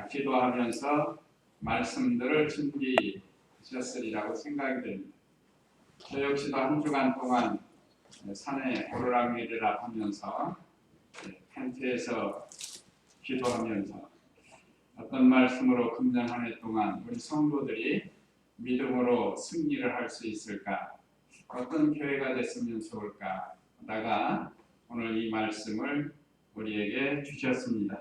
기도하면서 말씀들을 준비하셨으리라고 생각이 됩니다. 저 역시도 한 주간 동안 산에 오르락내리락 하면서 텐트에서 기도하면서 어떤 말씀으로 금년 한 해 동안 우리 성도들이 믿음으로 승리를 할 수 있을까, 어떤 교회가 됐으면 좋을까 하다가 오늘 이 말씀을 우리에게 주셨습니다.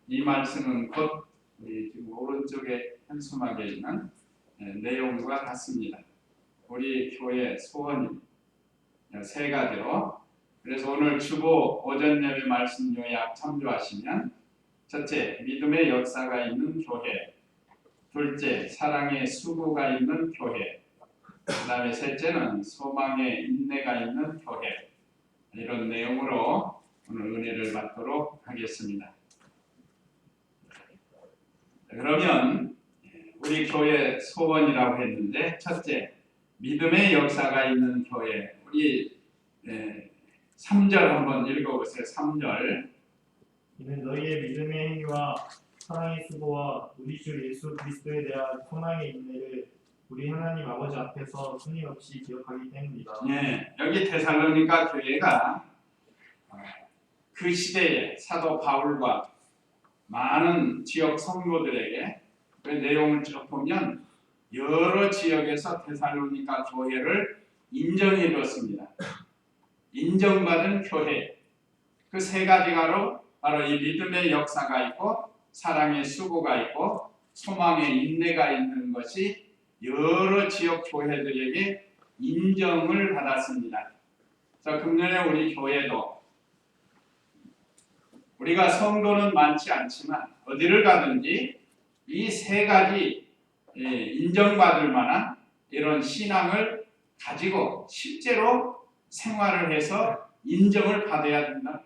이 말씀은 곧 우리 지금 오른쪽에 현수막에 있는 내용과 같습니다. 우리 교회 소원입니다. 세 가지로. 그래서 오늘 주보 오전 예배 말씀 요약 참조하시면, 첫째, 믿음의 역사가 있는 교회. 둘째, 사랑의 수고가 있는 교회. 그 다음에 셋째는 소망의 인내가 있는 교회. 이런 내용으로 오늘 은혜를 받도록 하겠습니다. 그러면 우리 교회 소원이라고 했는데, 첫째, 믿음의 역사가 있는 교회. 우리 3절 한번 읽어보세요. 3절. 이는 너희의 믿음의 행위와 사랑의 수고와 우리 주 예수 그리스도에 대한 소망의 인내를 우리 하나님 아버지 앞에서 끊임없이 기억하기 때문이다. 여기 데살로니가 교회가 그 시대에 사도 바울과 많은 지역 성도들에게 그 내용을 쭉 보면 여러 지역에서 데살로니가 교회를 인정해 줬습니다. 인정받은 교회. 그 세 가지가로 바로 이 믿음의 역사가 있고 사랑의 수고가 있고 소망의 인내가 있는 것이 여러 지역 교회들에게 인정을 받았습니다. 그래서 금년에 우리 교회도 우리가 성도는 많지 않지만 어디를 가든지 이 세 가지 인정받을 만한 이런 신앙을 가지고 실제로 생활을 해서 인정을 받아야 된다.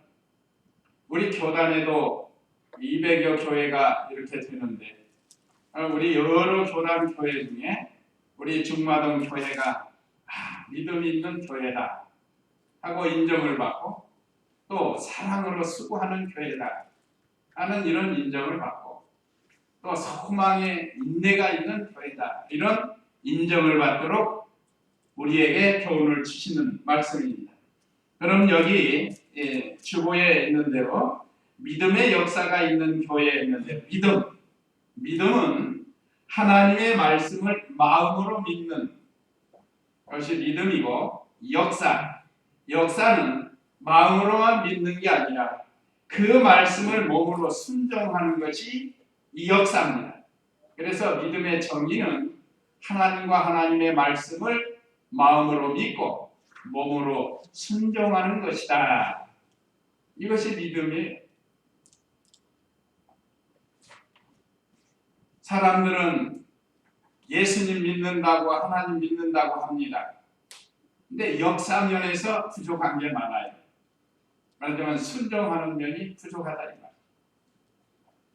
우리 교단에도 200여 교회가 이렇게 되는데, 우리 여러 교단 교회 중에 우리 중마동 교회가 믿음 있는 교회다 하고 인정을 받고, 또 사랑으로 수고하는 교회다 하는 이런 인정을 받고, 또 소망의 인내가 있는 교회다 이런 인정을 받도록 우리에게 교훈을 주시는 말씀입니다. 그럼 여기 주보에 있는 대로 믿음의 역사가 있는 교회에 있는 대로 믿음은 하나님의 말씀을 마음으로 믿는 것이 믿음이고, 역사는 마음으로만 믿는 게 아니라 그 말씀을 몸으로 순종하는 것이 이 역사입니다. 그래서 믿음의 정의는 하나님과 하나님의 말씀을 마음으로 믿고 몸으로 순종하는 것이다. 이것이 믿음이에요. 사람들은 예수님 믿는다고 하나님 믿는다고 합니다. 근데 역사면에서 부족한 게 많아요. 말하자면 순종하는 면이 부족하다 이 말.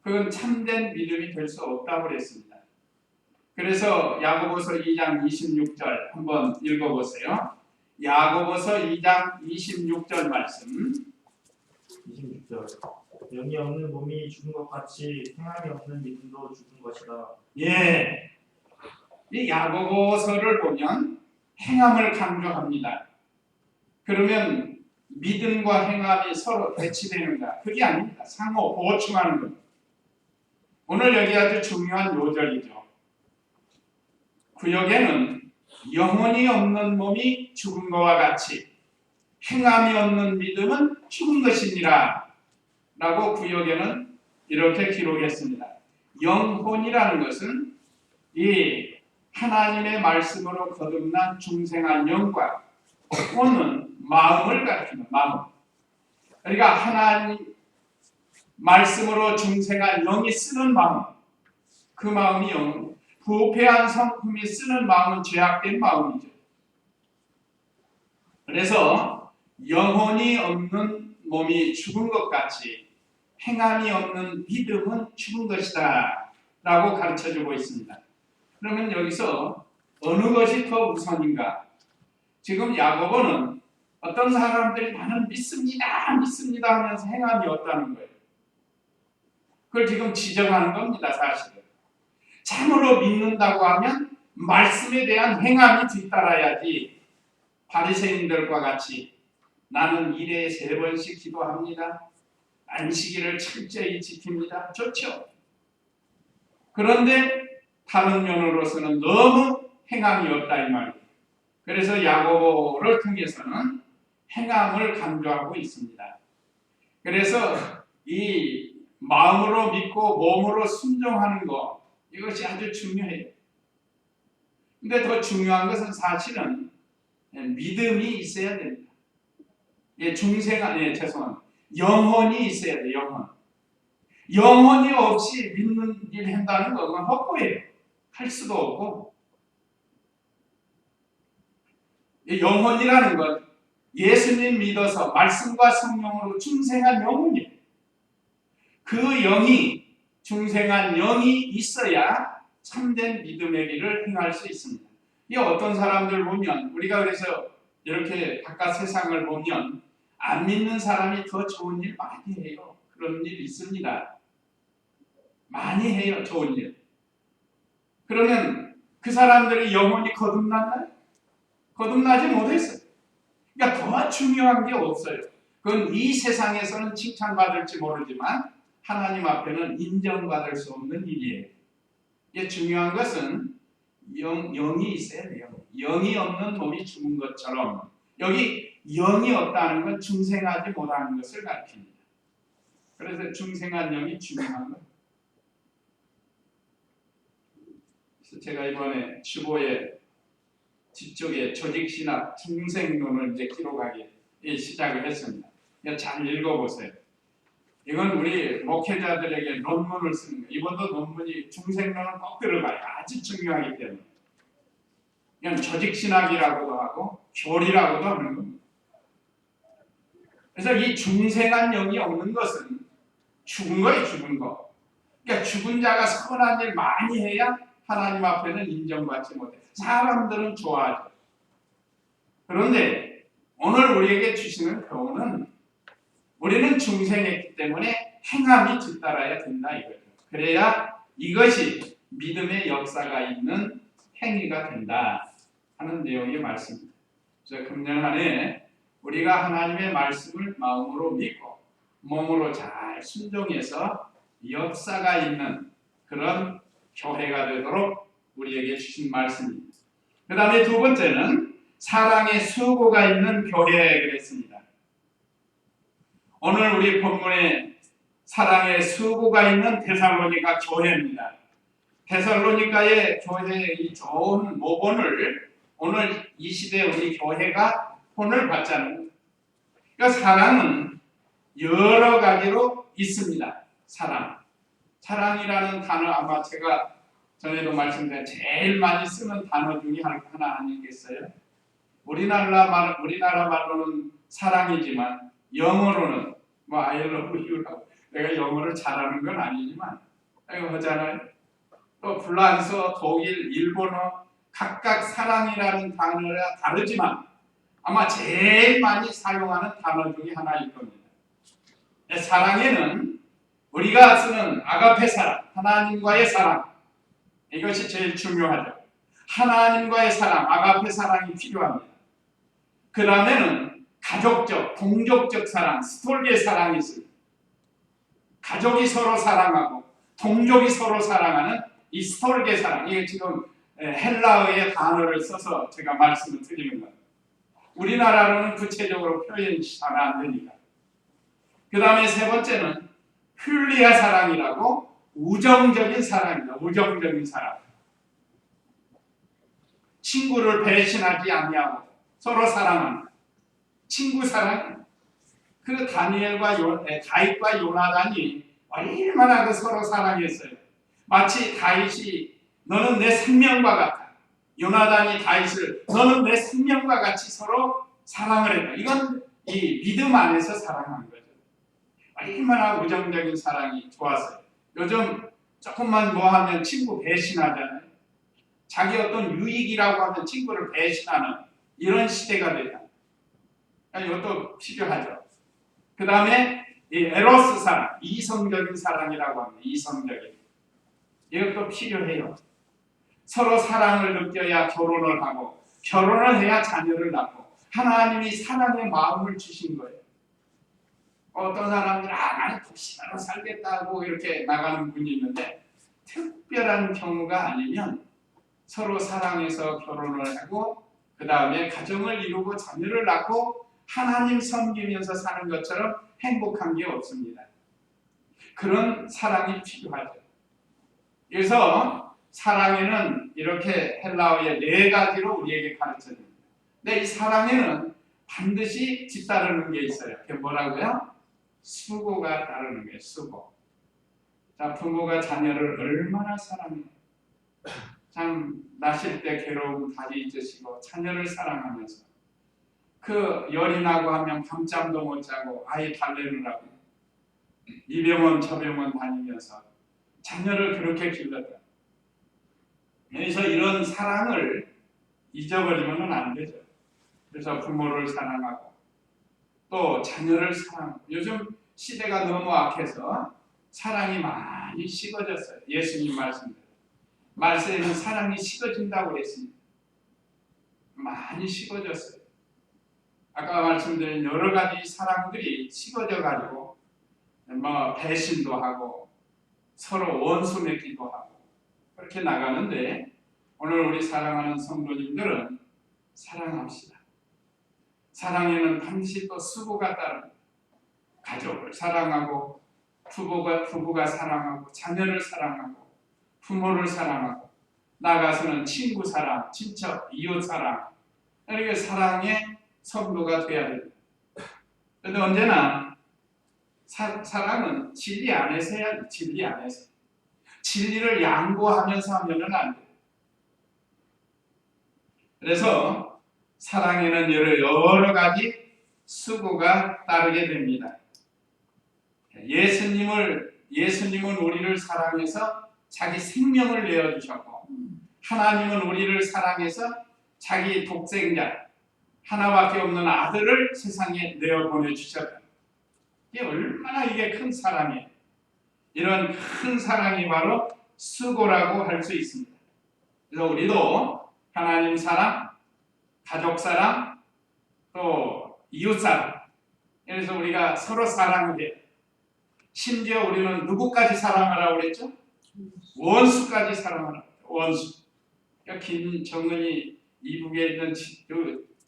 그건 참된 믿음이 될 수 없다고 그랬습니다. 그래서 야고보서 2장 26절 한번 읽어보세요. 야고보서 2장 26절 말씀. 26절. 영이 없는 몸이 죽은 것 같이 행함이 없는 믿음도 죽은 것이다. 이 야고보서를 보면 행함을 강조합니다. 그러면 믿음과 행함이 서로 대치되는가? 그게 아닙니다. 상호 보충하는 겁니다. 오늘 여기 아주 중요한 요절이죠. 구역에는 영혼이 없는 몸이 죽은 것과 같이 행함이 없는 믿음은 죽은 것이니라 라고 구역에는 이렇게 기록했습니다. 영혼이라는 것은 이 하나님의 말씀으로 거듭난 중생한 영과 혼은 마음을 가리키는 마음. 그러니까 하나님 말씀으로 중생한 영이 쓰는 마음, 그 마음이 영, 부패한 성품이 쓰는 마음은 죄악된 마음이죠. 그래서 영혼이 없는 몸이 죽은 것 같이 행함이 없는 믿음은 죽은 것이다 라고 가르쳐주고 있습니다. 그러면 여기서 어느 것이 더 우선인가? 지금 야고보는 어떤 사람들이 나는 믿습니다 하면서 행함이 없다는 거예요. 그걸 지금 지적하는 겁니다, 사실은. 참으로 믿는다고 하면 말씀에 대한 행함이 뒤따라야지. 바리새인들과 같이 나는 일에 3번씩 기도합니다. 안식일을 철저히 지킵니다. 좋죠. 그런데 다른 면으로서는 너무 행함이 없다 이 말이에요. 그래서 야고보를 통해서는 행함을 강조하고 있습니다. 그래서 이 마음으로 믿고 몸으로 순종하는 것, 이것이 아주 중요해요. 근데 더 중요한 것은 사실은 믿음이 있어야 됩니다. 죄송합니다. 영혼이 있어야 돼요. 영혼이 없이 믿는 일 한다는 건 헛고예요. 할 수도 없고. 영혼이라는 건 예수님 믿어서 말씀과 성령으로 중생한 영혼이에요. 그 영이, 중생한 영이 있어야 참된 믿음의 길을 행할 수 있습니다. 이 어떤 사람들 보면, 우리가 그래서 이렇게 바깥 세상을 보면 안 믿는 사람이 더 좋은 일 많이 해요. 그런 일 있습니다. 많이 해요, 좋은 일. 그러면 그 사람들의 영혼이 거듭났나요? 거듭나지 못했어요. 그러니까 더 중요한 게 없어요. 그건 이 세상에서는 칭찬받을지 모르지만 하나님 앞에는 인정받을 수 없는 일이에요. 이게 중요한 것은 영이 있어야 돼요. 영이 없는 몸이 죽은 것처럼 여기 영이 없다는 건 중생하지 못하는 것을 가르칩니다. 그래서 중생한 영이 중요한 거예요. 그래서 제가 이번에 주보에 뒤쪽에 조직신학 중생론을 이제 기록하기 시작을 했습니다. 잘 읽어보세요. 이건 우리 목회자들에게 논문을 쓰는 거예요. 이번도 논문이 중생론을 꼭 들어가요. 아주 중요하기 때문에. 이건 조직신학이라고도 하고 교리라고도 하는 겁니다. 그래서 이 중생한 영이 없는 것은 죽은 거예요, 죽은 거. 그러니까 죽은 자가 선한 일 많이 해야 하나님 앞에는 인정받지 못해요. 사람들은 좋아하죠. 그런데 오늘 우리에게 주시는 교훈은 우리는 중생했기 때문에 행함이 뒤따라야 된다 이거죠. 그래야 이것이 믿음의 역사가 있는 행위가 된다 하는 내용의 말씀입니다. 그래서 금년 한 해 우리가 하나님의 말씀을 마음으로 믿고 몸으로 잘 순종해서 역사가 있는 그런 교회가 되도록 우리에게 주신 말씀입니다. 그 다음에 두 번째는 사랑의 수고가 있는 교회 그랬습니다. 오늘 우리 본문에 사랑의 수고가 있는 데살로니가 교회입니다. 데살로니가의 교회의 이 좋은 모본을 오늘 이 시대 우리 교회가 본을 받자는 거예요. 그러니까 사랑은 여러 가지로 있습니다. 사랑이라는 단어 아마 제가 전에도 말씀드린 제일 많이 쓰는 단어 중에 하나 아니겠어요? 우리나라 말로는 사랑이지만 영어로는 I love you라고. 내가 영어를 잘하는 건 아니지만 이거 하잖아요. 또 프랑스어, 독일, 일본어 각각 사랑이라는 단어가 다르지만 아마 제일 많이 사용하는 단어 중에 하나일 겁니다. 사랑에는 우리가 쓰는 아가페 사랑, 하나님과의 사랑, 이것이 제일 중요하죠. 하나님과의 사랑, 아가페 사랑이 필요합니다. 그 다음에는 가족적, 동족적 사랑, 스톨게 사랑이 있습니다. 가족이 서로 사랑하고 동족이 서로 사랑하는 이 스톨게 사랑, 이게 지금 헬라어의 단어를 써서 제가 말씀을 드리는 겁니다. 우리나라로는 구체적으로 표현이 잘 안 되니까. 그 다음에 세 번째는 필리아 사랑이라고 우정적인 사랑입니다. 우정적인 사랑. 친구를 배신하지 아니하고 서로 사랑하는 친구 사랑. 그 다니엘과 다윗과 요나단이 얼마나 서로 사랑했어요. 마치 다윗이 너는 내 생명과 같아. 요나단이 다윗을 너는 내 생명과 같이 서로 사랑을 했다. 이건 이 믿음 안에서 사랑하는 거죠. 얼마나 우정적인 사랑이 좋았어요. 요즘 조금만 뭐 하면 친구 배신하잖아요. 자기 어떤 유익이라고 하면 친구를 배신하는 이런 시대가 되다. 이것도 필요하죠. 그 다음에 이 에로스 사랑, 이성적인 사랑이라고 합니다. 이성적인. 이것도 필요해요. 서로 사랑을 느껴야 결혼을 하고, 결혼을 해야 자녀를 낳고, 하나님이 사랑의 마음을 주신 거예요. 어떤 사람들은 나는 독신으로 살겠다고 이렇게 나가는 분이 있는데, 특별한 경우가 아니면 서로 사랑해서 결혼을 하고 그 다음에 가정을 이루고 자녀를 낳고 하나님 섬기면서 사는 것처럼 행복한 게 없습니다. 그런 사랑이 필요하죠. 그래서 사랑에는 이렇게 헬라어의 4가지로 우리에게 가르쳐줍니다. 근데 이 사랑에는 반드시 뒤따르는 게 있어요. 그게 뭐라고요? 수고가 따르는 거예요. 수고. 자, 부모가 자녀를 얼마나 사랑해요. 참 나실 때 괴로움 다 잊으시고 자녀를 사랑하면서 그 열이 나고 하면 밤잠도 못 자고 아이 달래느라고 이 병원 저 병원 다니면서 자녀를 그렇게 길렀다. 그래서 이런 사랑을 잊어버리면 안 되죠. 그래서 부모를 사랑하고 또 자녀를 사랑하고 요즘 시대가 너무 악해서 사랑이 많이 식어졌어요. 예수님 말씀대로. 말세에는 사랑이 식어진다고 그랬습니다. 많이 식어졌어요. 아까 말씀드린 여러 가지 사랑들이 식어져 가지고 배신도 하고 서로 원수 맺기도 하고 그렇게 나가는데 오늘 우리 사랑하는 성도님들은 사랑합시다. 사랑에는 반드시 또 수고가 따릅니다. 가족을 사랑하고 부부가 사랑하고 자녀를 사랑하고 부모를 사랑하고 나가서는 친구 사랑, 친척, 이웃 사랑 이렇게 사랑의 성도가 돼야 됩니다. 그런데 언제나 사랑은 진리 안에서 해야 돼요. 진리 안에서. 진리를 양보하면서 하면은 안 돼요. 그래서 사랑에는 여러 가지 수고가 따르게 됩니다. 예수님은 우리를 사랑해서 자기 생명을 내어주셨고 하나님은 우리를 사랑해서 자기 독생자 하나밖에 없는 아들을 세상에 내어보내주셨다. 이게 얼마나 큰 사랑이에요. 이런 큰 사랑이 바로 수고라고 할 수 있습니다. 그래서 우리도 하나님 사랑, 가족 사랑, 또 이웃 사랑 그래서 우리가 서로 사랑을 해요. 심지어 우리는 누구까지 사랑하라고 그랬죠? 원수까지 사랑하라고. 원수. 그러니까 김정은이 이북에 있는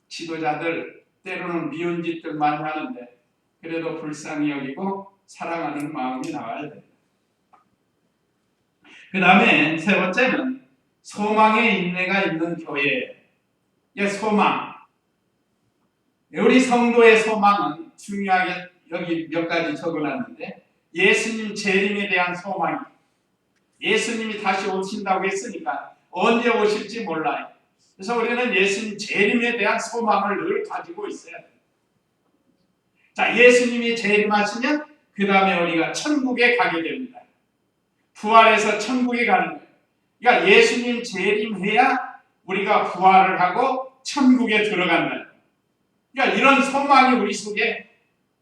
지도자들 때로는 미운 짓들 많이 하는데 그래도 불쌍히 여기고 사랑하는 마음이 나와야 됩니다. 그 다음에 세 번째는 소망의 인내가 있는 교회예요. 소망. 우리 성도의 소망은 중요하게 여기 몇 가지 적어놨는데 예수님 재림에 대한 소망이 예수님이 다시 오신다고 했으니까 언제 오실지 몰라요. 그래서 우리는 예수님 재림에 대한 소망을 늘 가지고 있어야 돼요. 자, 예수님이 재림하시면 그 다음에 우리가 천국에 가게 됩니다. 부활해서 천국에 가는 거예요. 그러니까 예수님 재림해야 우리가 부활을 하고 천국에 들어간다. 그러니까 이런 소망이 우리 속에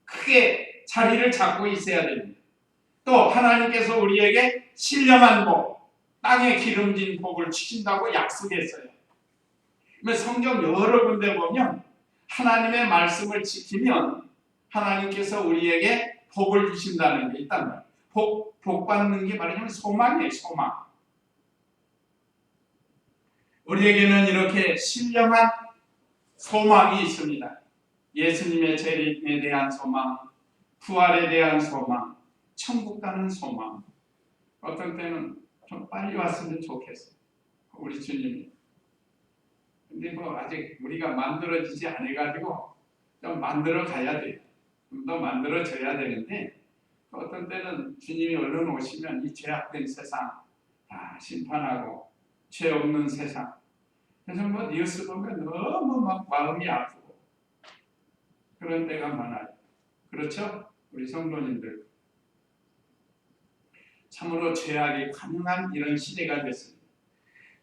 크게 자리를 잡고 있어야 됩니다. 또 하나님께서 우리에게 신령한 복, 땅에 기름진 복을 주신다고 약속했어요. 성경 여러 군데 보면 하나님의 말씀을 지키면 하나님께서 우리에게 복을 주신다는 게 있단 말이에요. 복 받는 게 말하자면 소망이에요. 소망. 우리에게는 이렇게 신령한 소망이 있습니다. 예수님의 재림에 대한 소망, 부활에 대한 소망, 천국 가는 소망. 어떤 때는 좀 빨리 왔으면 좋겠어요. 우리 주님이. 근데 아직 우리가 만들어지지 않아가지고 좀 만들어 가야 돼요. 좀 더 만들어져야 되는데 어떤 때는 주님이 얼른 오시면 이 죄악된 세상 다 심판하고 죄 없는 세상. 그래서 뉴스 보면 너무 마음이 아프고 그런 때가 많아요. 그렇죠? 우리 성도님들. 참으로 죄악이 가능한 이런 시대가 됐습니다.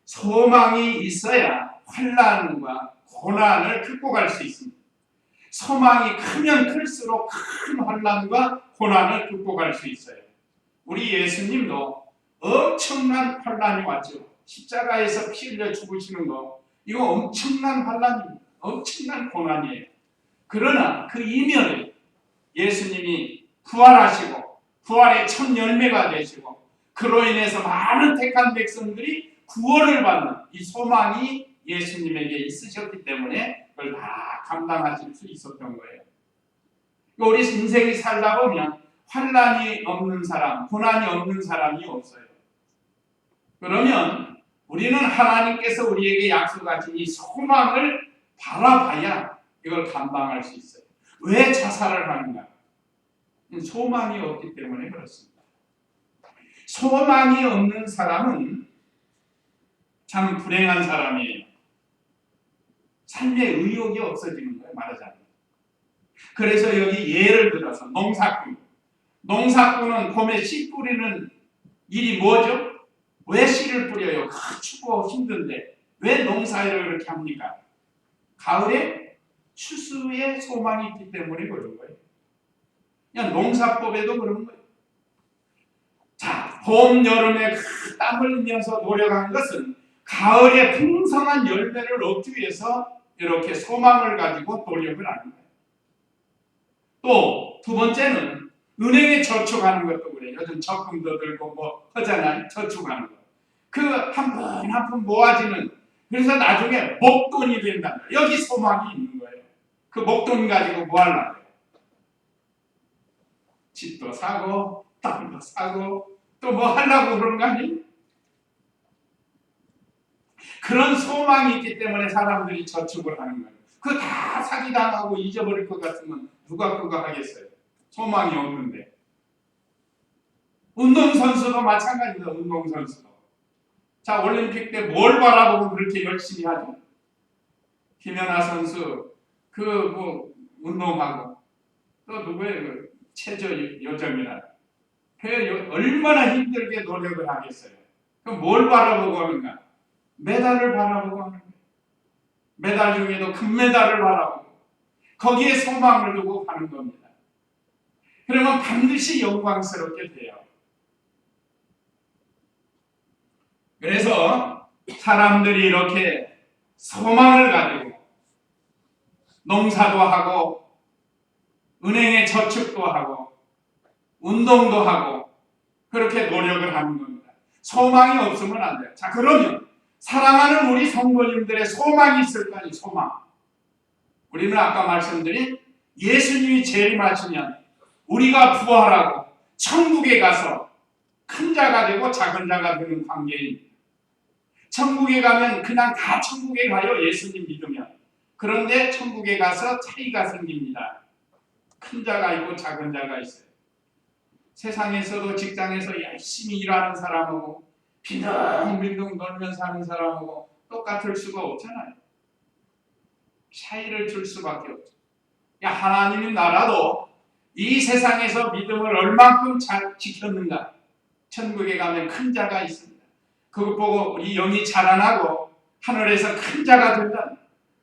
소망이 있어야 환난과 고난을 극복할 수 있습니다. 소망이 크면 클수록 큰 환난과 고난을 극복할 수 있어요. 우리 예수님도 엄청난 환난이 왔죠. 십자가에서 피 흘려 죽으시는 거, 이거 엄청난 환난입니다. 엄청난 고난이에요. 그러나 그 이면에 예수님이 부활하시고 부활의 첫 열매가 되시고 그로 인해서 많은 택한 백성들이 구원을 받는 이 소망이 예수님에게 있으셨기 때문에 그걸 다 감당하실 수 있었던 거예요. 우리 인생이 살다 보면 환난이 없는 사람, 고난이 없는 사람이 없어요. 그러면 우리는 하나님께서 우리에게 약속하신 이 소망을 바라봐야 이걸 감당할 수 있어요. 왜 자살을 하는가? 소망이 없기 때문에 그렇습니다. 소망이 없는 사람은 참 불행한 사람이에요. 삶의 의욕이 없어지는 거예요, 말하자면. 그래서 여기 예를 들어서 농사꾼은 봄에 씨 뿌리는 일이 뭐죠? 왜 씨를 뿌려요? 춥고 힘든데 왜 농사일을 그렇게 합니까? 가을에 추수의 소망이 있기 때문에 그런 거예요. 그냥 농사법에도 그런 거예요. 자, 봄, 여름에 땀 흘리면서 노력하는 것은 가을에 풍성한 열매를 얻기 위해서 이렇게 소망을 가지고 노력을 하는 거예요. 또 두 번째는 은행에 저축하는 것도 그래요. 요즘 적금도 들고 뭐 하잖아요. 저축하는 거. 그 한 푼 한 푼 모아지는, 그래서 나중에 목돈이 된다. 여기 소망이 있는 거예요. 그 목돈 가지고 뭐 하려고 해요? 집도 사고 땅도 사고 또 뭐 하려고 그런 거 아니에요? 그런 소망이 있기 때문에 사람들이 저축을 하는 거예요. 그거 다 사기당하고 잊어버릴 것 같으면 누가 그거 하겠어요? 소망이 없는데. 운동선수도 마찬가지입니다. 운동선수도. 자, 올림픽 때 뭘 바라보고 그렇게 열심히 하죠? 김연아 선수 뭐 운동하고 또 누구예요? 그 체조 요정이나 얼마나 힘들게 노력을 하겠어요. 그럼 뭘 바라보고 하는가? 메달을 바라보고 하는 거예요. 메달 중에도 금메달을 바라보고 거기에 소망을 두고 가는 겁니다. 그러면 반드시 영광스럽게 돼요. 그래서 사람들이 이렇게 소망을 가지고 농사도 하고 은행에 저축도 하고 운동도 하고 그렇게 노력을 하는 겁니다. 소망이 없으면 안 돼요. 자, 그러면 사랑하는 우리 성도님들의 소망이 있을 거 아니에요. 소망. 우리는 아까 말씀드린 예수님이 재림하시면 우리가 부활하고 천국에 가서 큰 자가 되고 작은 자가 되는 관계입니다. 천국에 가면 그냥 다 천국에 가요. 예수님 믿으면. 그런데 천국에 가서 차이가 생깁니다. 큰 자가 있고 작은 자가 있어요. 세상에서도 직장에서 열심히 일하는 사람하고 빈둥빈둥 놀면서 하는 사람하고 똑같을 수가 없잖아요. 차이를 줄 수밖에 없죠. 하나님의 나라도 이 세상에서 믿음을 얼만큼 잘 지켰는가. 천국에 가면 큰 자가 있습니다. 그것 보고 우리 영이 자라나고 하늘에서 큰 자가 된다.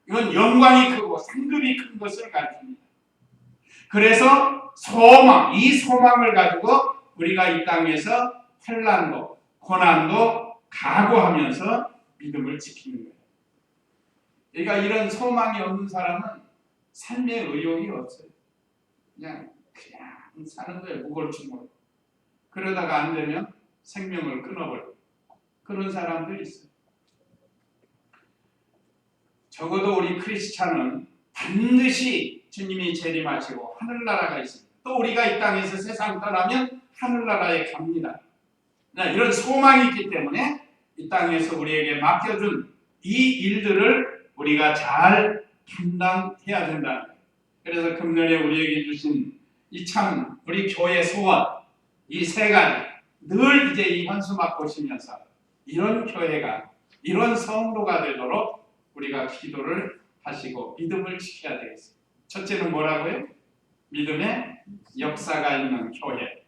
이건 영광이 크고 상급이 큰 것을 가르칩니다. 그래서 소망, 이 소망을 가지고 우리가 이 땅에서 환난도 고난도 각오하면서 믿음을 지키는 거예요. 그러니까 이런 소망이 없는 사람은 삶의 의욕이 없어요. 그냥 사는 거예요. 무골충으로. 그러다가 안 되면 생명을 끊어버리고 그런 사람들이 있어요. 적어도 우리 크리스찬은 반드시 주님이 재림하시고 하늘나라가 있습니다. 또 우리가 이 땅에서 세상 떠나면 하늘나라에 갑니다. 이런 소망이 있기 때문에 이 땅에서 우리에게 맡겨준 이 일들을 우리가 잘 감당해야 된다. 그래서 금년에 우리에게 주신 이 참 우리 교회 소원 이 세 가지 늘 이제 이 현수막 보시면서 이런 교회가 이런 성도가 되도록 우리가 기도를 하시고 믿음을 지켜야 되겠습니다. 첫째는 뭐라고요? 믿음의 역사가 있는 교회.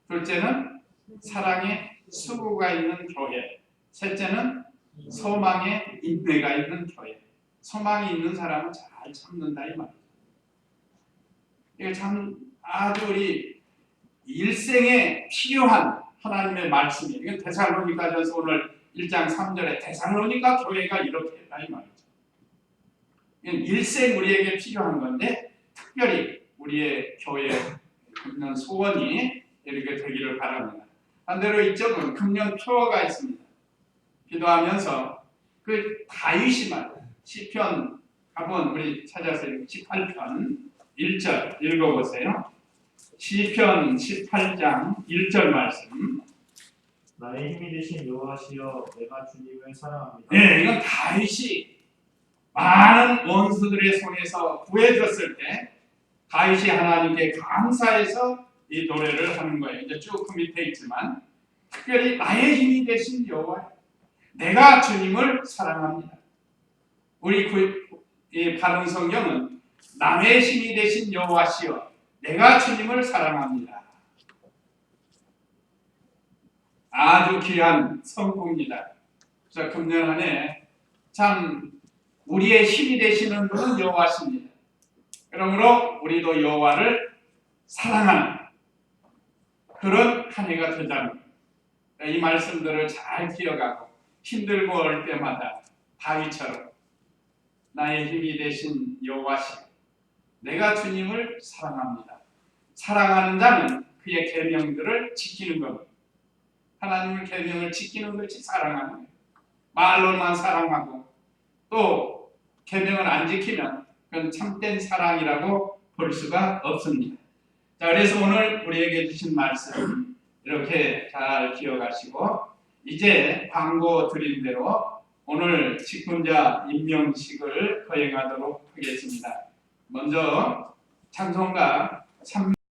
둘째는 사랑의 수고가 있는 교회. 셋째는 소망의 인내가 있는 교회. 소망이 있는 사람은 잘 참는다 이 말이죠. 이게 참 아주 우리 일생에 필요한 하나님의 말씀이에요. 이건 데살로니가전서 오늘 1장 3절에 데살로니가 교회가 이렇게 했다 이 말이죠. 이건 일생 우리에게 필요한 건데 특별히 우리의 교회 금년 소원이 이렇게 되기를 바랍니다. 반대로 이쪽은 금년 표어가 있습니다. 기도하면서 그 다윗이 말이에요. 시편 한번 우리 찾아서 18편 1절 읽어보세요. 시편 18장 1절 말씀. 나의 힘이 되신 여호와시여 내가 주님을 사랑합니다. 네, 이건 다윗이 많은 원수들의 손에서 구해줬을 때 다윗이 하나님께 감사해서 이 노래를 하는 거예요. 이제 쭉 그 밑에 있지만 특별히 나의 힘이 되신 여호와, 내가 주님을 사랑합니다. 우리 이 바른 성경은 남의 힘이 되신 여호와시여 내가 주님을 사랑합니다. 아주 귀한 성구입니다. 그래서 금년 한 해 참 우리의 힘이 되시는 분은 여호와십니다. 그러므로 우리도 여호와를 사랑하는 그런 한 해가 되자는 거예요. 이 말씀들을 잘 기억하고 힘들고 어릴 때마다 다윗처럼 나의 힘이 되신 여호와시여 내가 주님을 사랑합니다. 사랑하는 자는 그의 계명들을 지키는 겁니다. 하나님의 계명을 지키는 것이 사랑하는 거예요. 말로만 사랑하고 또 계명을 안 지키면 그건 참된 사랑이라고 볼 수가 없습니다. 자, 그래서 오늘 우리에게 주신 말씀 이렇게 잘 기억하시고 이제 광고 드린 대로 오늘 직분자 임명식을 거행하도록 하겠습니다. 먼저 찬송가